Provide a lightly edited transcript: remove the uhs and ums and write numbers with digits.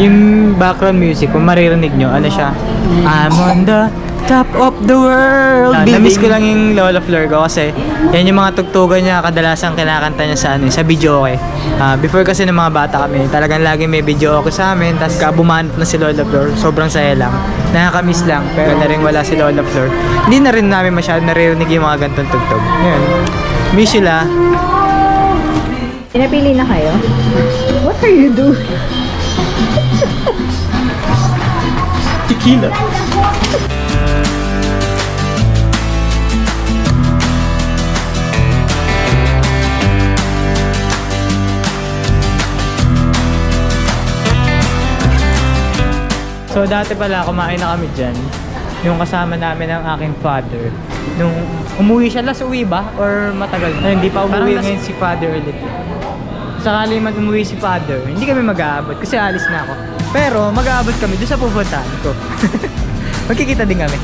Yung background music, kung maririnig nyo, ano siya? I'm on the top of the world. Na-miss ko lang yung Lola Flor ko kasi yan yung mga tugtugan niya kadalasan kinakanta niya sa sa video okay. Before kasi ng mga bata kami, talagang lagi may video okay sa amin. Tapos bumanat na si Lola Flor, sobrang saya lang. Nakaka-miss lang, pero na rin wala si Lola Flor. Hindi na rin namin masyado naririnig yung mga gantong tugtog. Yun. Miss you la. Pinapili na kayo? What are you doing? Tequila. So dati pala kumain na kami dyan. Yung kasama namin ng aking father. Nung umuwi siya, last uwi ba? Or matagal na? Hindi pa umuwi ngayon si father ulit. Sakali man umuwi si father, hindi kami mag-aabot kasi alis na ako. Pero mag-aabot kami doon sa pupuntahan ko. Magkikita din kami.